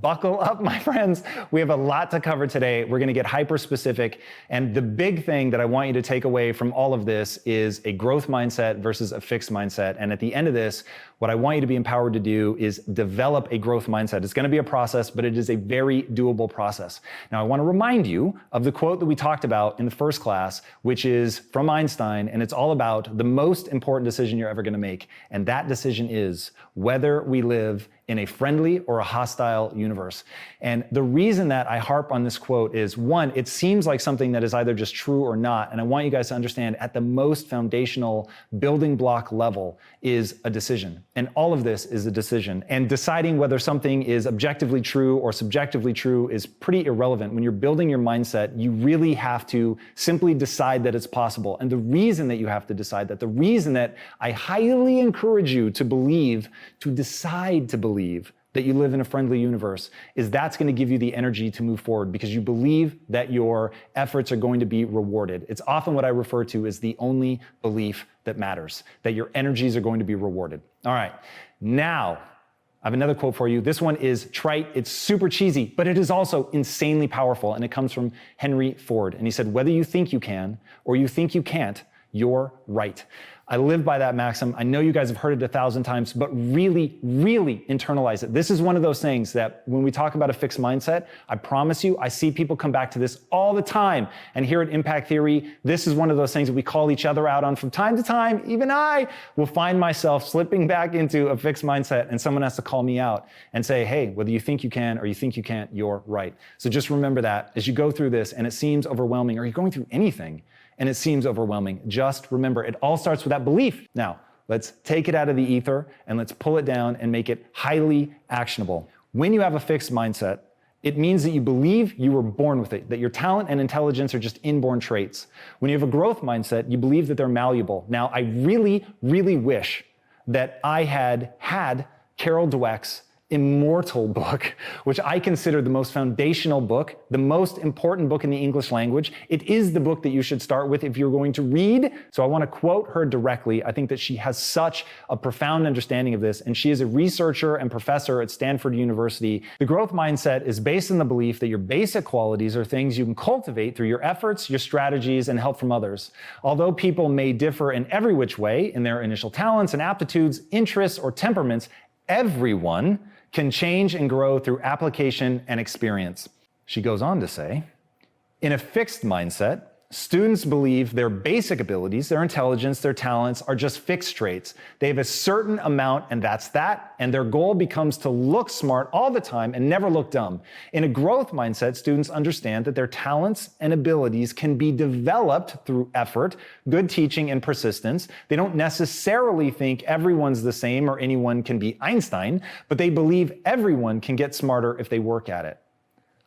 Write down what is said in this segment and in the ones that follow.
Buckle up, my friends. We have a lot to cover today. We're going to get hyper specific. And the big thing that I want you to take away from all of this is a growth mindset versus a fixed mindset. And at the end of this, what I want you to be empowered to do is develop a growth mindset. It's going to be a process, but it is a very doable process. Now, I want to remind you of the quote that we talked about in the first class, which is from Einstein, and it's all about the most important decision you're ever going to make. And that decision is whether we live in a friendly or a hostile universe. And the reason that I harp on this quote is, one, it seems like something that is either just true or not. And I want you guys to understand at the most foundational building block level is a decision. And all of this is a decision. And deciding whether something is objectively true or subjectively true is pretty irrelevant. When you're building your mindset, you really have to simply decide that it's possible. And the reason that you have to decide that, the reason that I highly encourage you to believe, to decide to believe, that you live in a friendly universe, is that's going to give you the energy to move forward because you believe that your efforts are going to be rewarded. It's often what I refer to as the only belief that matters, that your energies are going to be rewarded. All right, now I have another quote for you. This one is trite, it's super cheesy, but it is also insanely powerful, and it comes from Henry Ford. And he said, whether you think you can or you think you can't, you're right. I live by that maxim. I know you guys have heard it 1,000 times, but really, really internalize it. This is one of those things that when we talk about a fixed mindset, I promise you, I see people come back to this all the time. And here at Impact Theory, this is one of those things that we call each other out on from time to time. Even I will find myself slipping back into a fixed mindset, and someone has to call me out and say, hey, whether you think you can or you think you can't, you're right. So just remember that as you go through this and it seems overwhelming, or you're going through anything and it seems overwhelming, just remember, it all starts with that belief. Now, let's take it out of the ether and let's pull it down and make it highly actionable. When you have a fixed mindset, it means that you believe you were born with it, that your talent and intelligence are just inborn traits. When you have a growth mindset, you believe that they're malleable. Now, I really, really wish that I had Carol Dweck's immortal book, which I consider the most foundational book, the most important book in the English language. It is the book that you should start with if you're going to read. So I want to quote her directly. I think that she has such a profound understanding of this, and she is a researcher and professor at Stanford University. The growth mindset is based on the belief that your basic qualities are things you can cultivate through your efforts, your strategies, and help from others. Although people may differ in every which way in their initial talents and aptitudes, interests, or temperaments, everyone can change and grow through application and experience. She goes on to say, in a fixed mindset, students believe their basic abilities, their intelligence, their talents are just fixed traits. They have a certain amount and that's that, and their goal becomes to look smart all the time and never look dumb. In a growth mindset, students understand that their talents and abilities can be developed through effort, good teaching, and persistence. They don't necessarily think everyone's the same or anyone can be Einstein, but they believe everyone can get smarter if they work at it.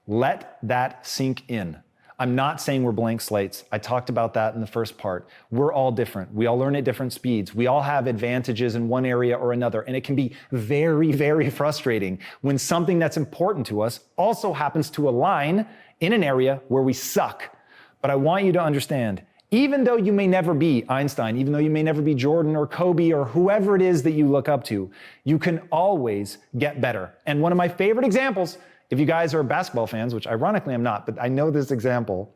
Let that sink in. I'm not saying we're blank slates. I talked about that in the first part. We're all different. We all learn at different speeds. We all have advantages in one area or another, and it can be very, very frustrating when something that's important to us also happens to align in an area where we suck. But I want you to understand, even though you may never be Einstein, even though you may never be Jordan or Kobe or whoever it is that you look up to, you can always get better. And one of my favorite examples, if you guys are basketball fans, which ironically I'm not, but I know this example,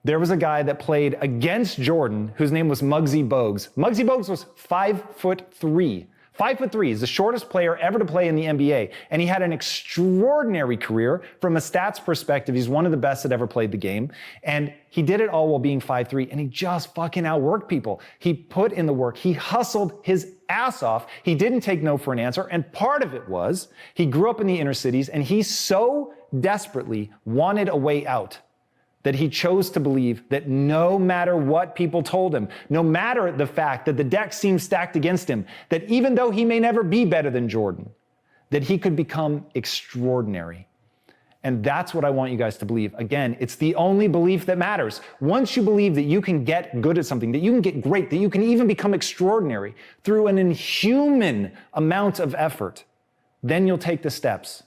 there was a guy that played against Jordan whose name was Muggsy Bogues. Muggsy Bogues was 5'3". 5'3" is the shortest player ever to play in the NBA. And he had an extraordinary career from a stats perspective. He's one of the best that ever played the game. And he did it all while being 5'3", and he just fucking outworked people. He put in the work. He hustled his ass off. He didn't take no for an answer. And part of it was he grew up in the inner cities, and he so desperately wanted a way out that he chose to believe that no matter what people told him, no matter the fact that the deck seemed stacked against him, that even though he may never be better than Jordan, that he could become extraordinary. And that's what I want you guys to believe. Again, it's the only belief that matters. Once you believe that you can get good at something, that you can get great, that you can even become extraordinary through an inhuman amount of effort, then you'll take the steps.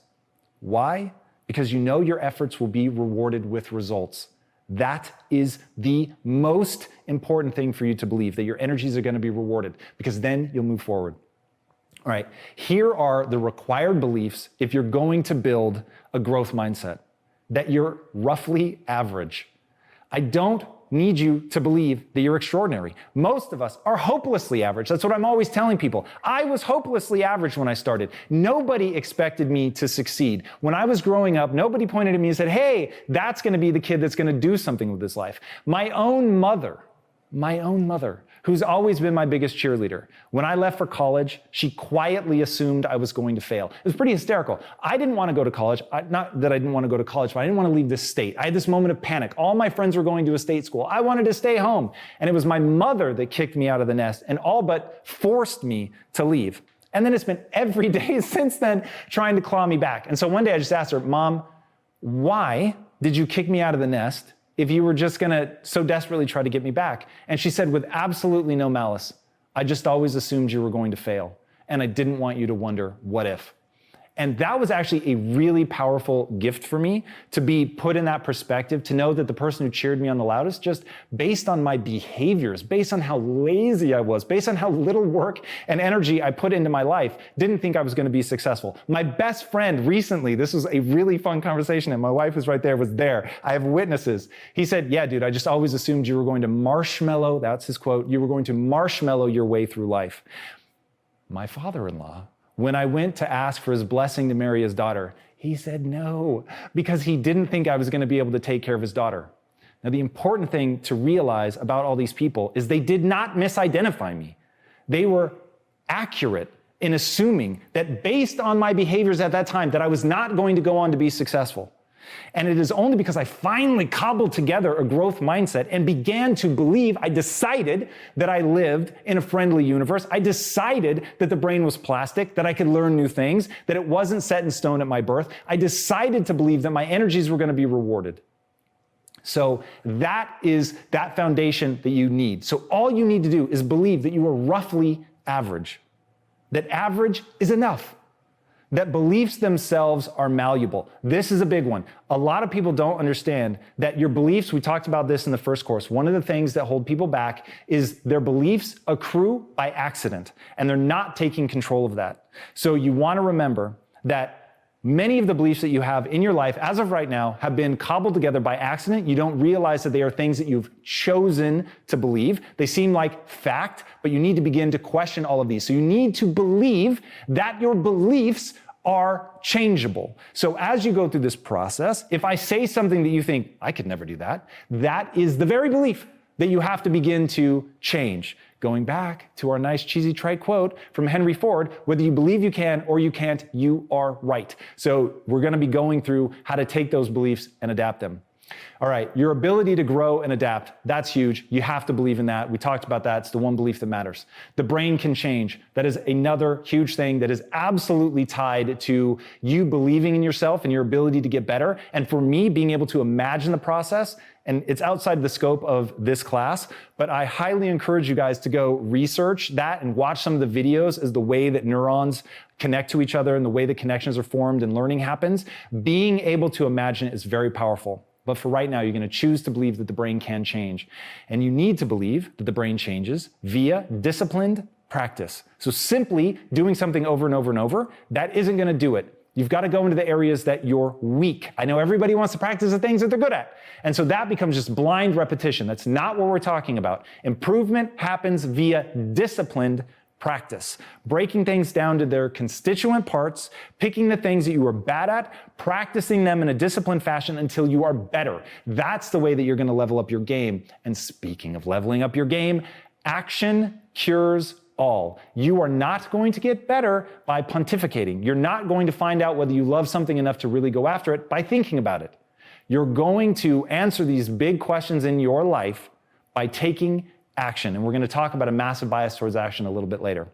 Why? Because you know your efforts will be rewarded with results. That is the most important thing for you to believe, that your energies are going to be rewarded, because then you'll move forward. All right, here are the required beliefs if you're going to build a growth mindset: that you're roughly average. I don't need you to believe that you're extraordinary. Most of us are hopelessly average. That's what I'm always telling people. I was hopelessly average when I started. Nobody expected me to succeed. When I was growing up, nobody pointed at me and said, hey, that's going to be the kid that's going to do something with his life. My own mother, who's always been my biggest cheerleader. When I left for college, she quietly assumed I was going to fail. It was pretty hysterical. I didn't want to go to college. Not that I didn't want to go to college, but I didn't want to leave this state. I had this moment of panic. All my friends were going to a state school. I wanted to stay home. And it was my mother that kicked me out of the nest and all but forced me to leave. And then it's been every day since then trying to claw me back. And so one day I just asked her, Mom, why did you kick me out of the nest if you were just gonna so desperately try to get me back? And she said with absolutely no malice, I just always assumed you were going to fail. And I didn't want you to wonder, what if? And that was actually a really powerful gift for me, to be put in that perspective, to know that the person who cheered me on the loudest, just based on my behaviors, based on how lazy I was, based on how little work and energy I put into my life, didn't think I was going to be successful. My best friend recently, this was a really fun conversation, and my wife was right there, was there. I have witnesses. He said, yeah, dude, I just always assumed you were going to marshmallow, that's his quote, you were going to marshmallow your way through life. My father-in-law, when I went to ask for his blessing to marry his daughter, he said no, because he didn't think I was going to be able to take care of his daughter. Now, the important thing to realize about all these people is they did not misidentify me. They were accurate in assuming that based on my behaviors at that time, that I was not going to go on to be successful. And it is only because I finally cobbled together a growth mindset and began to believe, I decided that I lived in a friendly universe. I decided that the brain was plastic, that I could learn new things, that it wasn't set in stone at my birth. I decided to believe that my energies were going to be rewarded. So that is that foundation that you need. So all you need to do is believe that you are roughly average, that average is enough, that beliefs themselves are malleable. This is a big one. A lot of people don't understand that your beliefs, we talked about this in the first course, one of the things that hold people back is their beliefs accrue by accident, and they're not taking control of that. So you want to remember that many of the beliefs that you have in your life as of right now have been cobbled together by accident. You don't realize that they are things that you've chosen to believe. They seem like fact, but you need to begin to question all of these. So you need to believe that your beliefs are changeable. So as you go through this process, if I say something that you think, I could never do that, that is the very belief that you have to begin to change. Going back to our nice cheesy trite quote from Henry Ford, whether you believe you can or you can't, you are right. So we're going to be going through how to take those beliefs and adapt them. All right, your ability to grow and adapt, that's huge. You have to believe in that. We talked about that. It's the one belief that matters. The brain can change. That is another huge thing that is absolutely tied to you believing in yourself and your ability to get better. And for me, being able to imagine the process, and it's outside the scope of this class, but I highly encourage you guys to go research that and watch some of the videos as the way that neurons connect to each other and the way the connections are formed and learning happens. Being able to imagine it is very powerful. But for right now, you're going to choose to believe that the brain can change. And you need to believe that the brain changes via disciplined practice. So simply doing something over and over and over, that isn't going to do it. You've got to go into the areas that you're weak. I know everybody wants to practice the things that they're good at. And so that becomes just blind repetition. That's not what we're talking about. Improvement happens via disciplined practice, breaking things down to their constituent parts, picking the things that you are bad at, practicing them in a disciplined fashion until you are better. That's the way that you're going to level up your game. And speaking of leveling up your game, action cures all. You are not going to get better by pontificating. You're not going to find out whether you love something enough to really go after it by thinking about it. You're going to answer these big questions in your life by taking action. And we're going to talk about a massive bias towards action a little bit later.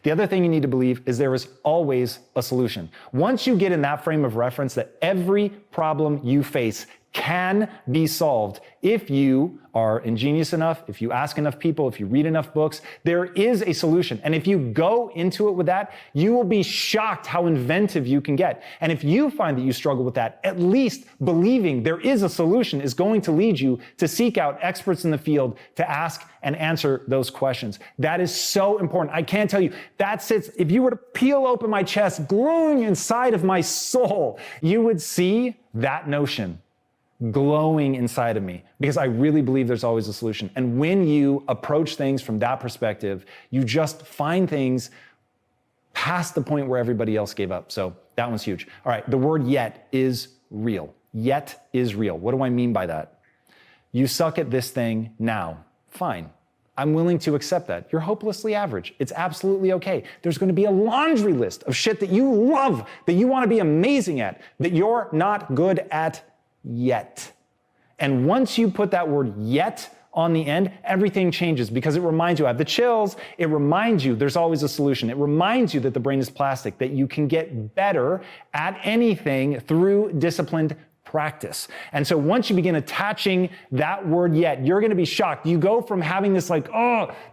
The other thing you need to believe is there is always a solution. Once you get in that frame of reference that every problem you face can be solved if you are ingenious enough, if you ask enough people, if you read enough books. There is a solution. And if you go into it with that, you will be shocked how inventive you can get. And if you find that you struggle with that, at least believing there is a solution is going to lead you to seek out experts in the field to ask and answer those questions. That is so important. I can't tell you, that sits, if you were to peel open my chest, glowing inside of my soul, you would see that notion glowing inside of me, because I really believe there's always a solution. And when you approach things from that perspective, you just find things past the point where everybody else gave up. So that one's huge. All right, the word yet is real. Yet is real. What do I mean by that? You suck at this thing now. Fine. I'm willing to accept that. You're hopelessly average. It's absolutely okay. There's going to be a laundry list of shit that you love, that you want to be amazing at, that you're not good at yet. And once you put that word yet on the end, everything changes, because it reminds you, I have the chills, it reminds you there's always a solution. It reminds you that the brain is plastic, that you can get better at anything through disciplined practice. And so once you begin attaching that word yet, you're going to be shocked. You go from having this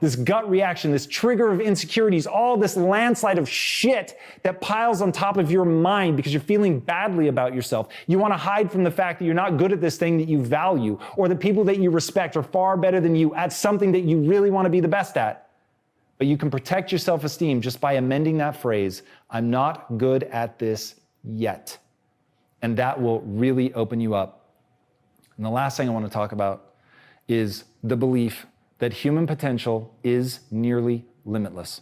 this gut reaction, this trigger of insecurities, all this landslide of shit that piles on top of your mind because you're feeling badly about yourself. You want to hide from the fact that you're not good at this thing that you value, or the people that you respect are far better than you at something that you really want to be the best at. But you can protect your self-esteem just by amending that phrase, I'm not good at this yet. And that will really open you up. And the last thing I want to talk about is the belief that human potential is nearly limitless.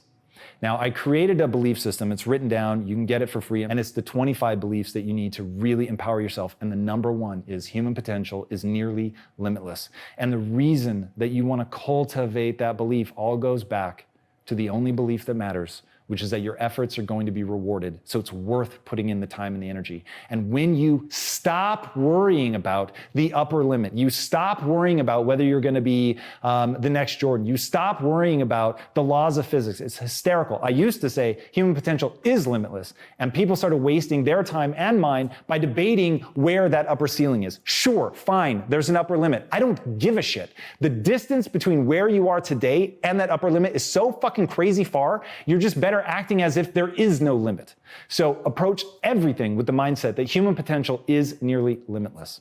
Now, I created a belief system. It's written down. You can get it for free. And it's the 25 beliefs that you need to really empower yourself. And the number one is human potential is nearly limitless. And the reason that you want to cultivate that belief all goes back to the only belief that matters, which is that your efforts are going to be rewarded. So it's worth putting in the time and the energy. And when you stop worrying about the upper limit, you stop worrying about whether you're going to be the next Jordan, you stop worrying about the laws of physics. It's hysterical. I used to say human potential is limitless, and people started wasting their time and mine by debating where that upper ceiling is. Sure, fine, there's an upper limit. I don't give a shit. The distance between where you are today and that upper limit is so fucking crazy far, you're just better acting as if there is no limit. So approach everything with the mindset that human potential is nearly limitless.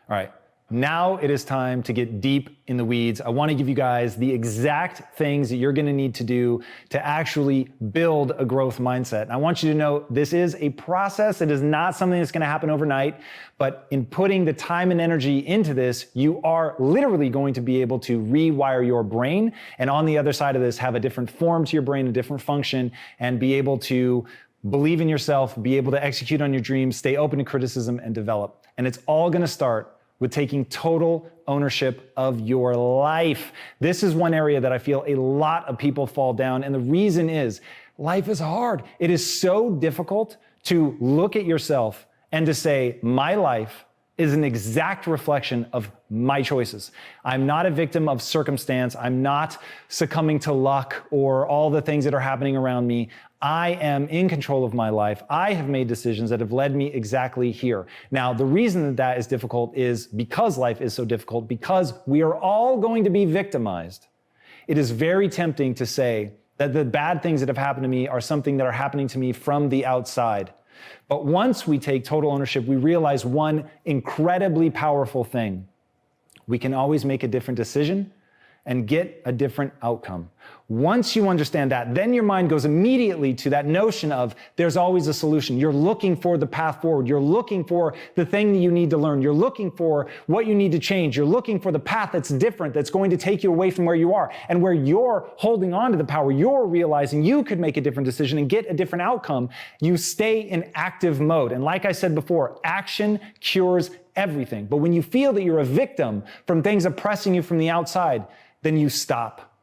All right, now it is time to get deep in the weeds. I want to give you guys the exact things that you're going to need to do to actually build a growth mindset. And I want you to know this is a process. It is not something that's going to happen overnight. But in putting the time and energy into this, you are literally going to be able to rewire your brain. And on the other side of this, have a different form to your brain, a different function, and be able to believe in yourself, be able to execute on your dreams, stay open to criticism, and develop. And it's all going to start with taking total ownership of your life. This is one area that I feel a lot of people fall down. And the reason is life is hard. It is so difficult to look at yourself and to say, my life is an exact reflection of my choices. I'm not a victim of circumstance. I'm not succumbing to luck or all the things that are happening around me. I am in control of my life. I have made decisions that have led me exactly here. Now, the reason that that is difficult is because life is so difficult, because we are all going to be victimized. It is very tempting to say that the bad things that have happened to me are something that are happening to me from the outside. But once we take total ownership, we realize one incredibly powerful thing. We can always make a different decision and get a different outcome. Once you understand that, then your mind goes immediately to that notion of there's always a solution. You're looking for the path forward. You're looking for the thing that you need to learn. You're looking for what you need to change. You're looking for the path that's different, that's going to take you away from where you are. And where you're holding on to the power, you're realizing you could make a different decision and get a different outcome. You stay in active mode. And like I said before, action cures everything. But when you feel that you're a victim from things oppressing you from the outside, then you stop.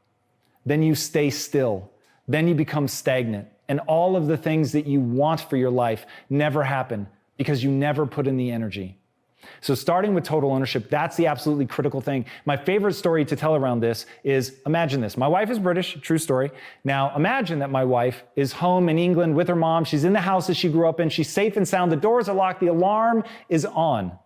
Then you stay still. Then you become stagnant. And all of the things that you want for your life never happen because you never put in the energy. So starting with total ownership, that's the absolutely critical thing. My favorite story to tell around this is, imagine this. My wife is British, true story. Now imagine that my wife is home in England with her mom. She's in the house that she grew up in. She's safe and sound. The doors are locked. The alarm is on.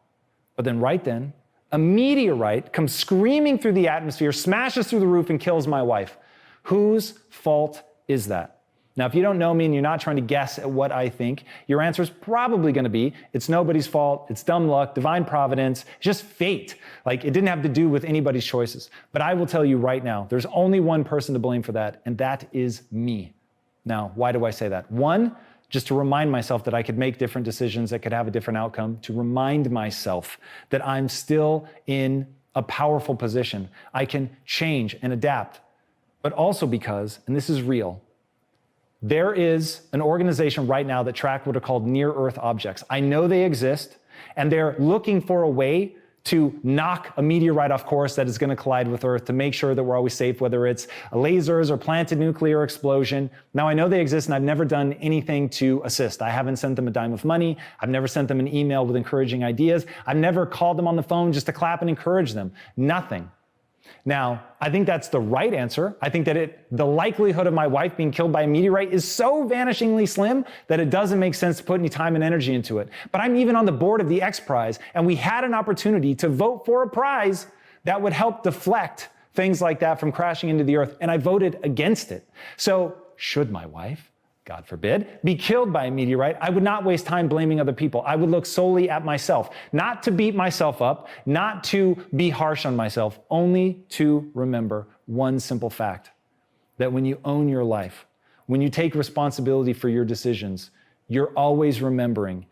But then right then, a meteorite comes screaming through the atmosphere, smashes through the roof, and kills my wife. Whose fault is that? Now, if you don't know me and you're not trying to guess at what I think, your answer is probably going to be, it's nobody's fault, it's dumb luck, divine providence, just fate. Like, it didn't have to do with anybody's choices. But I will tell you right now, there's only one person to blame for that, and that is me. Now, why do I say that? One, just to remind myself that I could make different decisions that could have a different outcome, to remind myself that I'm still in a powerful position. I can change and adapt. But also because, and this is real, there is an organization right now that track what are called near-Earth objects. I know they exist, and they're looking for a way to knock a meteorite off course that is going to collide with Earth to make sure that we're always safe, whether it's lasers or planted nuclear explosion. Now, I know they exist, and I've never done anything to assist. I haven't sent them a dime of money. I've never sent them an email with encouraging ideas. I've never called them on the phone just to clap and encourage them. Nothing. Now, I think that's the right answer. I think that the likelihood of my wife being killed by a meteorite is so vanishingly slim that it doesn't make sense to put any time and energy into it. But I'm even on the board of the X Prize, and we had an opportunity to vote for a prize that would help deflect things like that from crashing into the Earth, and I voted against it. So, should my wife, God forbid, be killed by a meteorite, I would not waste time blaming other people. I would look solely at myself, not to beat myself up, not to be harsh on myself, only to remember one simple fact, that when you own your life, when you take responsibility for your decisions, you're always remembering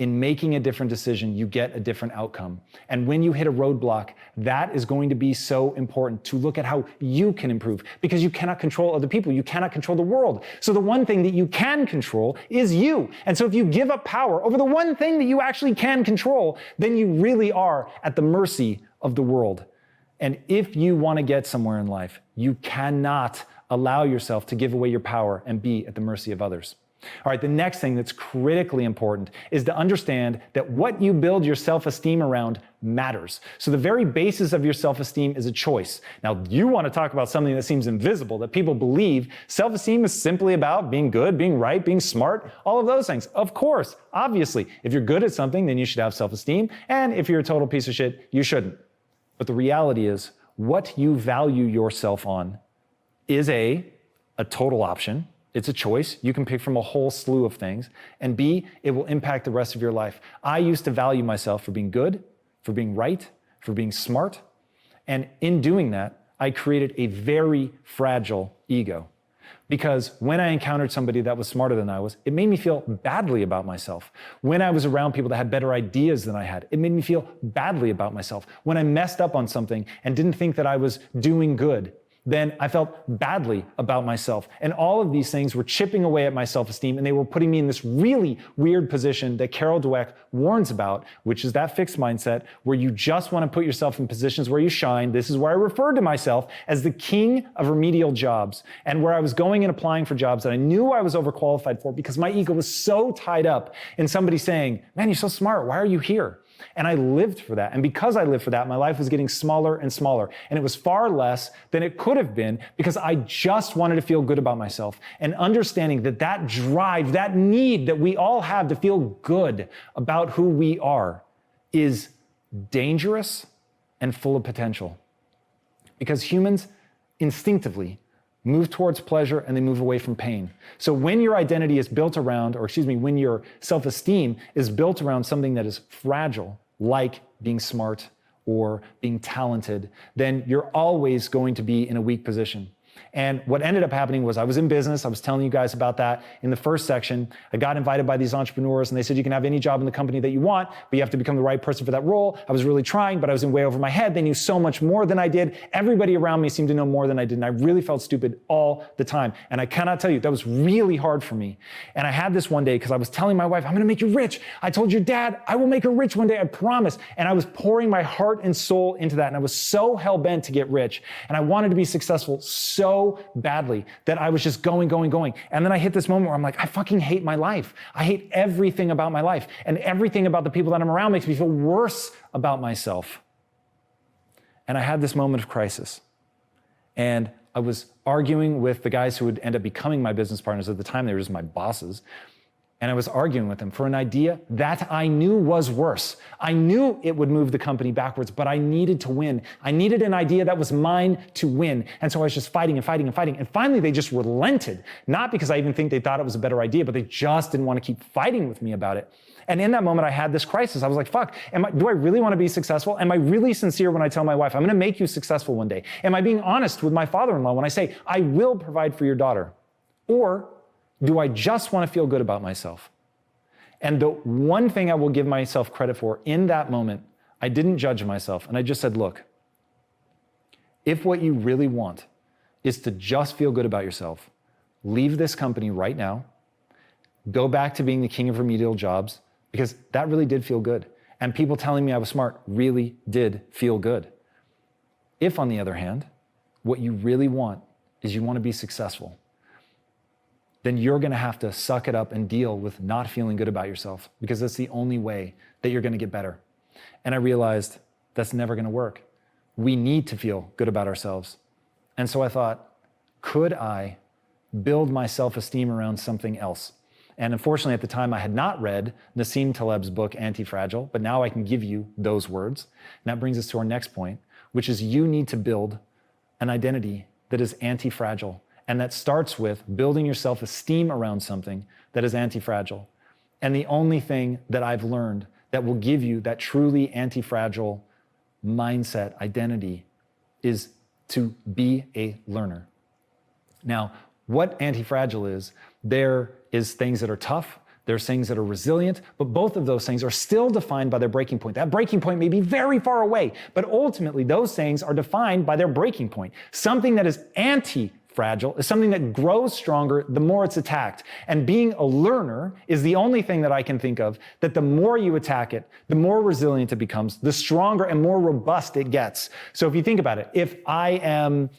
in making a different decision, you get a different outcome. And when you hit a roadblock, that is going to be so important to look at how you can improve, because you cannot control other people. You cannot control the world. So the one thing that you can control is you. And so if you give up power over the one thing that you actually can control, then you really are at the mercy of the world. And if you want to get somewhere in life, you cannot allow yourself to give away your power and be at the mercy of others. All right, the next thing that's critically important is to understand that what you build your self-esteem around matters. So the very basis of your self-esteem is a choice. Now, you want to talk about something that seems invisible, that people believe. Self-esteem is simply about being good, being right, being smart, all of those things. Of course, obviously, if you're good at something, then you should have self-esteem. And if you're a total piece of shit, you shouldn't. But the reality is, what you value yourself on is A, a total option. It's a choice. You can pick from a whole slew of things. And B, it will impact the rest of your life. I used to value myself for being good, for being right, for being smart. And in doing that, I created a very fragile ego. Because when I encountered somebody that was smarter than I was, it made me feel badly about myself. When I was around people that had better ideas than I had, it made me feel badly about myself. When I messed up on something and didn't think that I was doing good, then I felt badly about myself. And all of these things were chipping away at my self-esteem, and they were putting me in this really weird position that Carol Dweck warns about, which is that fixed mindset where you just want to put yourself in positions where you shine. This is where I referred to myself as the king of remedial jobs, and where I was going and applying for jobs that I knew I was overqualified for because my ego was so tied up in somebody saying, "Man, you're so smart. Why are you here?" And I lived for that. And because I lived for that, my life was getting smaller and smaller. And it was far less than it could have been because I just wanted to feel good about myself. And understanding that that drive, that need that we all have to feel good about who we are is dangerous and full of potential. Because humans instinctively move towards pleasure and they move away from pain. So when your identity is built around, when your self-esteem is built around something that is fragile, like being smart or being talented, then you're always going to be in a weak position. And what ended up happening was I was in business. I was telling you guys about that in the first section. I got invited by these entrepreneurs and they said, you can have any job in the company that you want, but you have to become the right person for that role. I was really trying, but I was in way over my head. They knew so much more than I did. Everybody around me seemed to know more than I did. And I really felt stupid all the time. And I cannot tell you, that was really hard for me. And I had this one day because I was telling my wife, I'm going to make you rich. I told your dad, I will make her rich one day. I promise. And I was pouring my heart and soul into that. And I was so hell-bent to get rich. And I wanted to be successful so badly that I was just going. And then I hit this moment where I'm like, I fucking hate my life. I hate everything about my life. And everything about the people that I'm around makes me feel worse about myself. And I had this moment of crisis. And I was arguing with the guys who would end up becoming my business partners at the time. They were just my bosses. And I was arguing with him for an idea that I knew was worse. I knew it would move the company backwards, but I needed to win. I needed an idea that was mine to win. And so I was just fighting and fighting and fighting. And finally, they just relented. Not because I even think they thought it was a better idea, but they just didn't want to keep fighting with me about it. And in that moment, I had this crisis. I was like, fuck, do I really want to be successful? Am I really sincere when I tell my wife, I'm going to make you successful one day? Am I being honest with my father-in-law when I say, I will provide for your daughter? Or do I just want to feel good about myself? And the one thing I will give myself credit for in that moment, I didn't judge myself. And I just said, look, if what you really want is to just feel good about yourself, leave this company right now, go back to being the king of remedial jobs, because that really did feel good. And people telling me I was smart really did feel good. If, on the other hand, what you really want is you want to be successful, then you're going to have to suck it up and deal with not feeling good about yourself, because that's the only way that you're going to get better. And I realized that's never going to work. We need to feel good about ourselves. And so I thought, could I build my self-esteem around something else? And unfortunately, at the time, I had not read Nassim Taleb's book, Anti-Fragile, but now I can give you those words. And that brings us to our next point, which is you need to build an identity that is anti-fragile. And that starts with building your self-esteem around something that is anti-fragile. And the only thing that I've learned that will give you that truly anti-fragile mindset, identity, is to be a learner. Now, what anti-fragile is, there is things that are tough, there's things that are resilient, but both of those things are still defined by their breaking point. That breaking point may be very far away, but ultimately those things are defined by their breaking point. Something that is anti-fragile is something that grows stronger the more it's attacked. And being a learner is the only thing that I can think of that the more you attack it, the more resilient it becomes, the stronger and more robust it gets. So if you think about it, if I am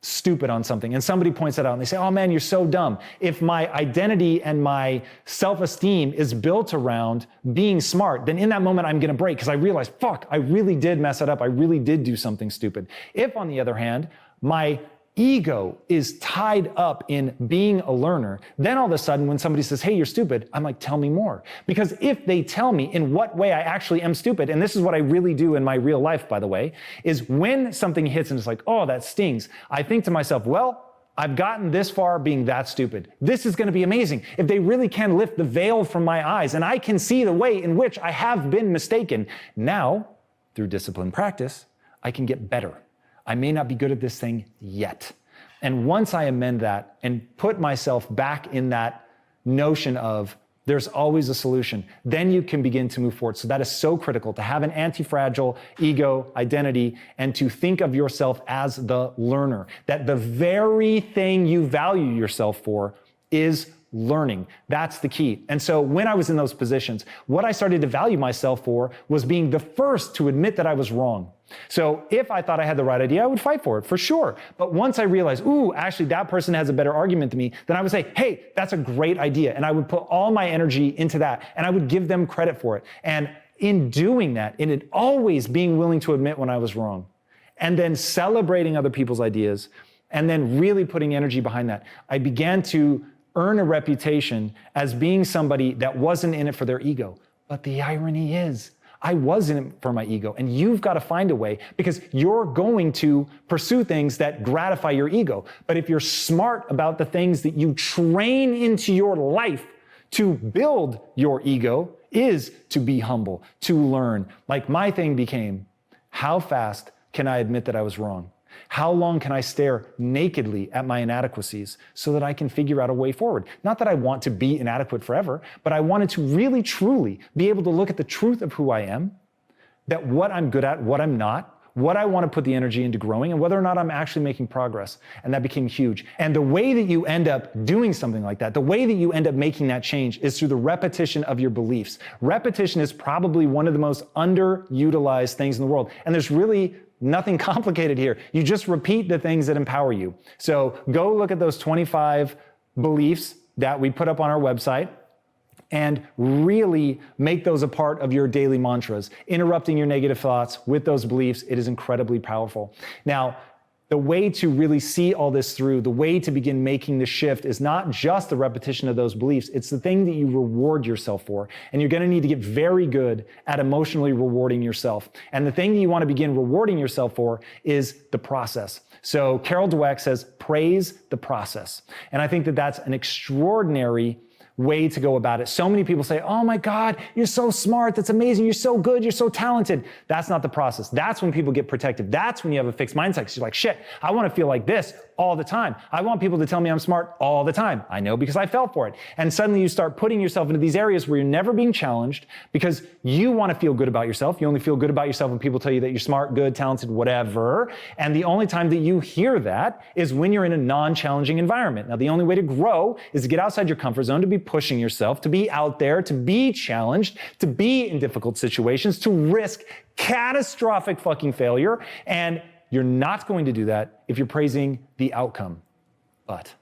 stupid on something and somebody points it out and they say, oh man, you're so dumb. If my identity and my self-esteem is built around being smart, then in that moment I'm gonna break because I realize, fuck, I really did mess it up. I really did do something stupid. If, on the other hand, my ego is tied up in being a learner, then all of a sudden when somebody says, hey, you're stupid, I'm like, tell me more. Because if they tell me in what way I actually am stupid, and this is what I really do in my real life, by the way, is when something hits and it's like, oh, that stings, I think to myself, well, I've gotten this far being that stupid. This is going to be amazing. If they really can lift the veil from my eyes and I can see the way in which I have been mistaken, now, through disciplined practice, I can get better. I may not be good at this thing yet. And once I amend that and put myself back in that notion of there's always a solution, then you can begin to move forward. So that is so critical, to have an anti-fragile ego identity and to think of yourself as the learner, that the very thing you value yourself for is learning. That's the key. And so when I was in those positions, what I started to value myself for was being the first to admit that I was wrong. So if I thought I had the right idea, I would fight for it, for sure. But once I realized, ooh, actually that person has a better argument than me, then I would say, hey, that's a great idea. And I would put all my energy into that and I would give them credit for it. And in doing that, in it always being willing to admit when I was wrong, and then celebrating other people's ideas, and then really putting energy behind that, I began to earn a reputation as being somebody that wasn't in it for their ego. But the irony is, I was in it for my ego, and you've got to find a way, because you're going to pursue things that gratify your ego. But if you're smart about the things that you train into your life to build your ego, is to be humble, to learn. Like my thing became, how fast can I admit that I was wrong? How long can I stare nakedly at my inadequacies so that I can figure out a way forward? Not that I want to be inadequate forever, but I wanted to really, truly be able to look at the truth of who I am, that what I'm good at, what I'm not, what I want to put the energy into growing, and whether or not I'm actually making progress. And that became huge. And the way that you end up doing something like that, the way that you end up making that change is through the repetition of your beliefs. Repetition is probably one of the most underutilized things in the world. And there's really nothing complicated here. You just repeat the things that empower you. So go look at those 25 beliefs that we put up on our website and really make those a part of your daily mantras. Interrupting your negative thoughts with those beliefs, it is incredibly powerful. Now, The way to really see all this through, the way to begin making the shift is not just the repetition of those beliefs, it's the thing that you reward yourself for. And you're gonna need to get very good at emotionally rewarding yourself. And the thing that you wanna begin rewarding yourself for is the process. So Carol Dweck says, praise the process. And I think that that's an extraordinary way to go about it. So many people say, oh my God, you're so smart, that's amazing, you're so good, you're so talented. That's not the process. That's when people get protective. That's when you have a fixed mindset. Because you're like, shit, I want to feel like this all the time. I want people to tell me I'm smart all the time. I know because I fell for it. And suddenly you start putting yourself into these areas where you're never being challenged because you want to feel good about yourself. You only feel good about yourself when people tell you that you're smart, good, talented, whatever. And the only time that you hear that is when you're in a non-challenging environment. Now, the only way to grow is to get outside your comfort zone, to be pushing yourself, to be out there, to be challenged, to be in difficult situations, to risk catastrophic fucking failure. And you're not going to do that if you're praising the outcome. But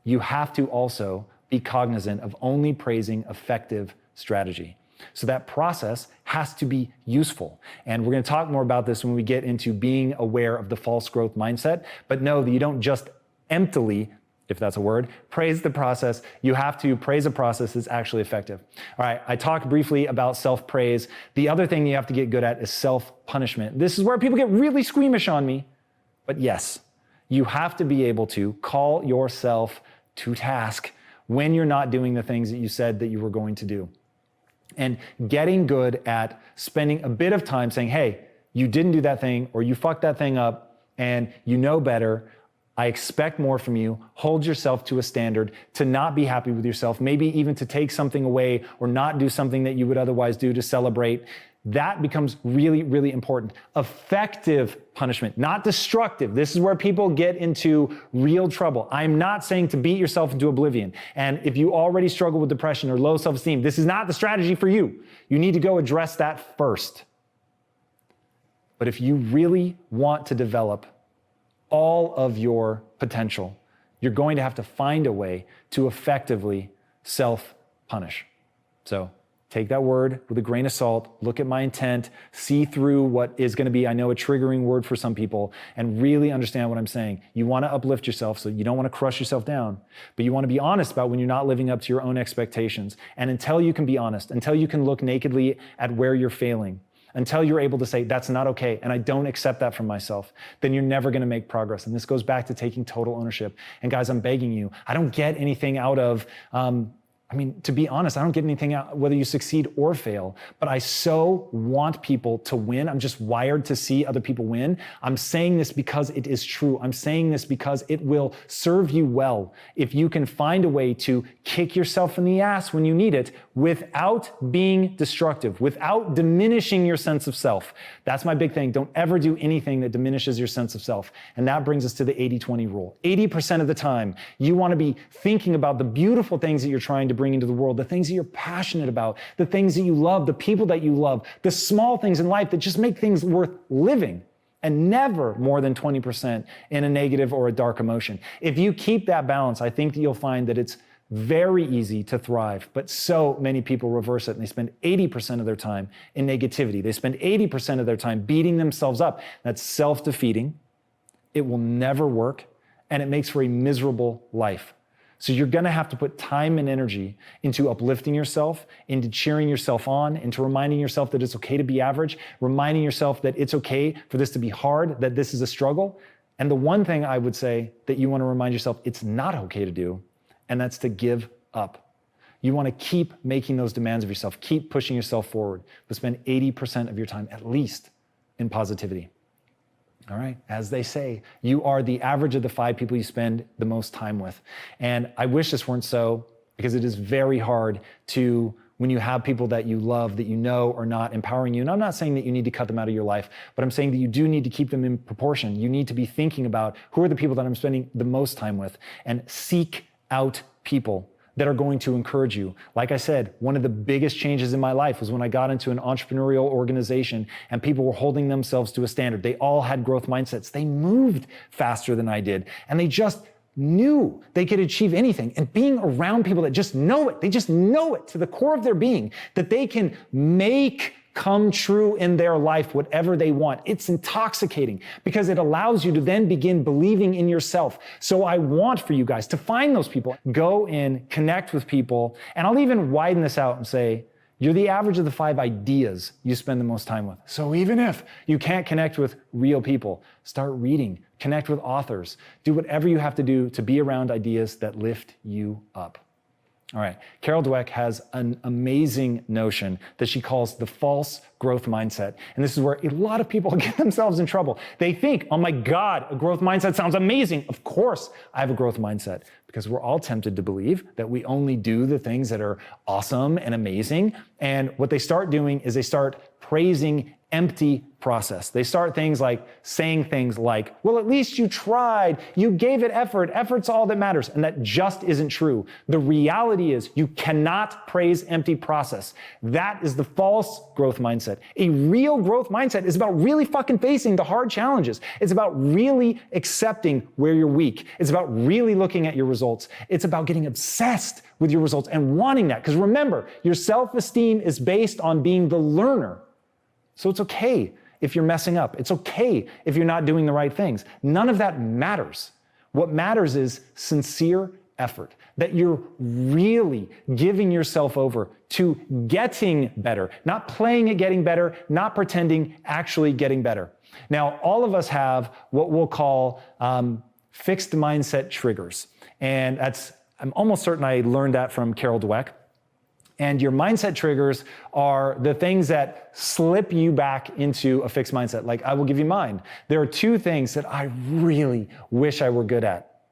you have to also be cognizant of only praising effective strategy. So that process has to be useful. And we're going to talk more about this when we get into being aware of the false growth mindset. But know that you don't just emptily, if that's a word, praise the process. You have to praise a process that's actually effective. All right, I talked briefly about self-praise. The other thing you have to get good at is self-punishment. This is where people get really squeamish on me. But yes, you have to be able to call yourself to task when you're not doing the things that you said that you were going to do. And getting good at spending a bit of time saying, hey, you didn't do that thing, or you fucked that thing up, and you know better. I expect more from you. Hold yourself to a standard, to not be happy with yourself, maybe even to take something away or not do something that you would otherwise do to celebrate. That becomes really, really important. Effective punishment, not destructive. This is where people get into real trouble. I'm not saying to beat yourself into oblivion. And if you already struggle with depression or low self-esteem, this is not the strategy for you. You need to go address that first. But if you really want to develop all of your potential, you're going to have to find a way to effectively self-punish. So take that word with a grain of salt, look at my intent, see through what is going to be, I know, a triggering word for some people, and really understand what I'm saying. You want to uplift yourself, so you don't want to crush yourself down, but you want to be honest about when you're not living up to your own expectations. And until you can be honest, until you can look nakedly at where you're failing, until you're able to say, that's not okay, and I don't accept that from myself, then you're never gonna make progress. And this goes back to taking total ownership. And guys, I'm begging you, I don't get anything out of, to be honest, I don't get anything out whether you succeed or fail, but I so want people to win. I'm just wired to see other people win. I'm saying this because it is true. I'm saying this because it will serve you well if you can find a way to kick yourself in the ass when you need it without being destructive, without diminishing your sense of self. That's my big thing. Don't ever do anything that diminishes your sense of self. And that brings us to the 80-20 rule. 80% of the time, you want to be thinking about the beautiful things that you're trying to bring into the world, the things that you're passionate about, the things that you love, the people that you love, the small things in life that just make things worth living, and never more than 20% in a negative or a dark emotion. If you keep that balance, I think that you'll find that it's very easy to thrive, but so many people reverse it and they spend 80% of their time in negativity. They spend 80% of their time beating themselves up. That's self-defeating. It will never work, and it makes for a miserable life. So you're gonna have to put time and energy into uplifting yourself, into cheering yourself on, into reminding yourself that it's okay to be average, reminding yourself that it's okay for this to be hard, that this is a struggle. And the one thing I would say that you wanna remind yourself it's not okay to do, and that's to give up. You wanna keep making those demands of yourself, keep pushing yourself forward, but spend 80% of your time at least in positivity. All right, as they say, you are the average of the 5 people you spend the most time with. And I wish this weren't so, because it is very hard to, when you have people that you love, that you know are not empowering you. And I'm not saying that you need to cut them out of your life, but I'm saying that you do need to keep them in proportion. You need to be thinking about who are the people that I'm spending the most time with, and seek out people that are going to encourage you. Like I said, one of the biggest changes in my life was when I got into an entrepreneurial organization and people were holding themselves to a standard. They all had growth mindsets. They moved faster than I did, and they just knew they could achieve anything. And being around people that just know it, they just know it to the core of their being, that they can make come true in their life, whatever they want. It's intoxicating because it allows you to then begin believing in yourself. So I want for you guys to find those people, go in, connect with people, and I'll even widen this out and say, you're the average of the 5 ideas you spend the most time with. So even if you can't connect with real people, start reading, connect with authors, do whatever you have to do to be around ideas that lift you up. All right, Carol Dweck has an amazing notion that she calls the false growth mindset. And this is where a lot of people get themselves in trouble. They think, oh my God, a growth mindset sounds amazing. Of course I have a growth mindset, because we're all tempted to believe that we only do the things that are awesome and amazing. And what they start doing is they start praising empty process. They start saying things like, well, at least you tried, you gave it effort, effort's all that matters. And that just isn't true. The reality is you cannot praise empty process. That is the false growth mindset. A real growth mindset is about really fucking facing the hard challenges. It's about really accepting where you're weak. It's about really looking at your results. It's about getting obsessed with your results and wanting that. Because remember, your self-esteem is based on being the learner. So it's okay if you're messing up. It's okay if you're not doing the right things. None of that matters. What matters is sincere effort, that you're really giving yourself over to getting better, not playing at getting better, not pretending, actually getting better. Now, all of us have what we'll call fixed mindset triggers. And I'm almost certain I learned that from Carol Dweck. And your mindset triggers are the things that slip you back into a fixed mindset. Like, I will give you mine. There are 2 things that I really wish I were good at,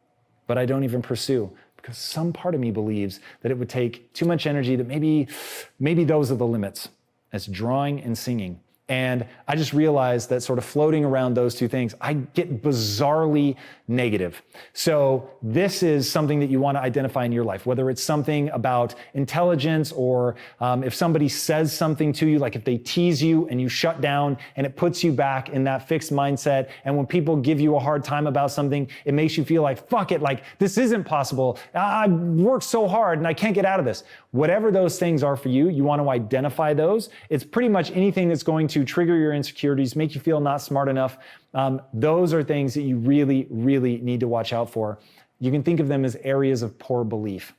but I don't even pursue, because some part of me believes that it would take too much energy, that maybe those are the limits. It's drawing and singing. And I just realized that sort of floating around those 2 things, I get bizarrely negative. So this is something that you want to identify in your life, whether it's something about intelligence, or if somebody says something to you, like if they tease you and you shut down and it puts you back in that fixed mindset. And when people give you a hard time about something, it makes you feel like, fuck it, like this isn't possible. I worked so hard and I can't get out of this. Whatever those things are for you, you want to identify those. It's pretty much anything that's going to trigger your insecurities, make you feel not smart enough. Those are things that you really, really need to watch out for. You can think of them as areas of poor belief.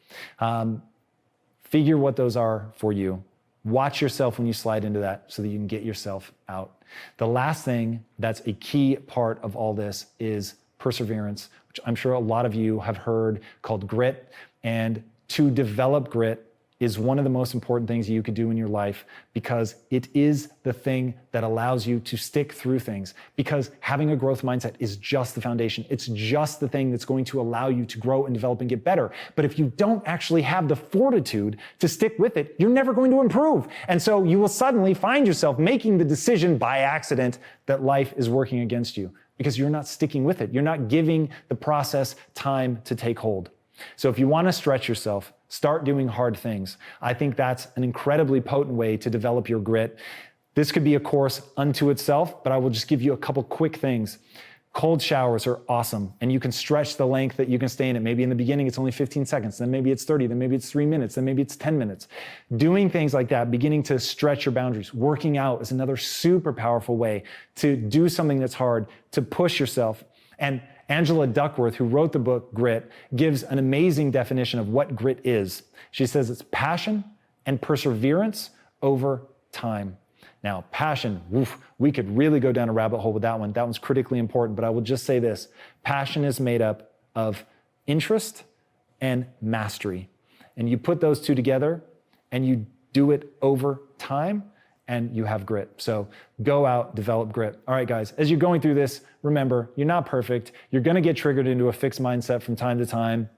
Figure what those are for you. Watch yourself when you slide into that so that you can get yourself out. The last thing that's a key part of all this is perseverance, which I'm sure a lot of you have heard called grit. And to develop grit is one of the most important things you could do in your life, because it is the thing that allows you to stick through things. Because having a growth mindset is just the foundation. It's just the thing that's going to allow you to grow and develop and get better. But if you don't actually have the fortitude to stick with it, you're never going to improve. And so you will suddenly find yourself making the decision by accident that life is working against you, because you're not sticking with it. You're not giving the process time to take hold. So if you want to stretch yourself, start doing hard things. I think that's an incredibly potent way to develop your grit. This could be a course unto itself, but I will just give you a couple quick things. Cold showers are awesome, and you can stretch the length that you can stay in it. Maybe in the beginning it's only 15 seconds, then maybe it's 30, then maybe it's 3 minutes, then maybe it's 10 minutes. Doing things like that, beginning to stretch your boundaries. Working out is another super powerful way to do something that's hard, to push yourself. And Angela Duckworth, who wrote the book Grit, gives an amazing definition of what grit is. She says it's passion and perseverance over time. Now, passion, we could really go down a rabbit hole with that one. That one's critically important, but I will just say this. Passion is made up of interest and mastery. And you put those 2 together and you do it over time, and you have grit. So go out, develop grit. All right, guys, as you're going through this, remember, you're not perfect. You're going to get triggered into a fixed mindset from time to time.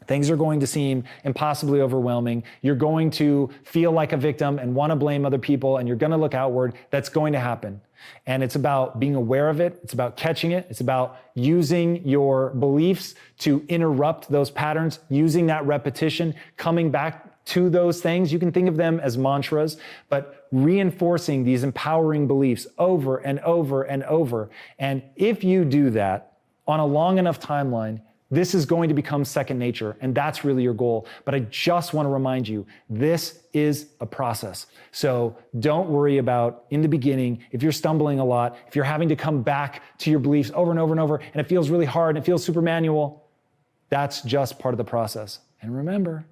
Things are going to seem impossibly overwhelming. You're going to feel like a victim and want to blame other people, and you're going to look outward. That's going to happen. And it's about being aware of it. It's about catching it. It's about using your beliefs to interrupt those patterns, using that repetition, coming back to those things. You can think of them as mantras, but reinforcing these empowering beliefs over and over and over. And if you do that on a long enough timeline, This is going to become second nature, and that's really your goal. But I just want to remind you, this is a process. So don't worry about in the beginning, if you're stumbling a lot, if you're having to come back to your beliefs over and over and over, and it feels really hard and it feels super manual, that's just part of the process. And remember,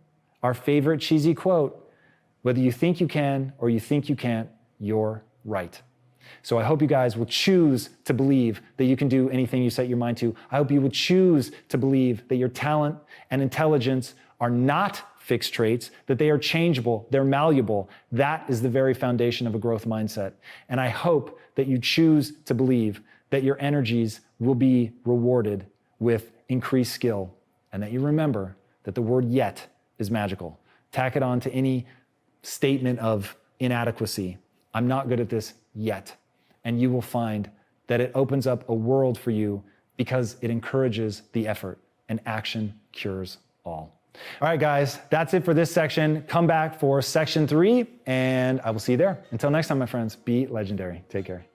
our favorite cheesy quote, whether you think you can or you think you can't, you're right. So I hope you guys will choose to believe that you can do anything you set your mind to. I hope you would choose to believe that your talent and intelligence are not fixed traits, that they are changeable, they're malleable. That is the very foundation of a growth mindset. And I hope that you choose to believe that your energies will be rewarded with increased skill, and that you remember that the word yet is magical. Tack it on to any statement of inadequacy. I'm not good at this yet. And you will find that it opens up a world for you because it encourages the effort, and action cures all. All right, guys, that's it for this section. Come back for section 3, and I will see you there. Until next time, my friends, be legendary. Take care.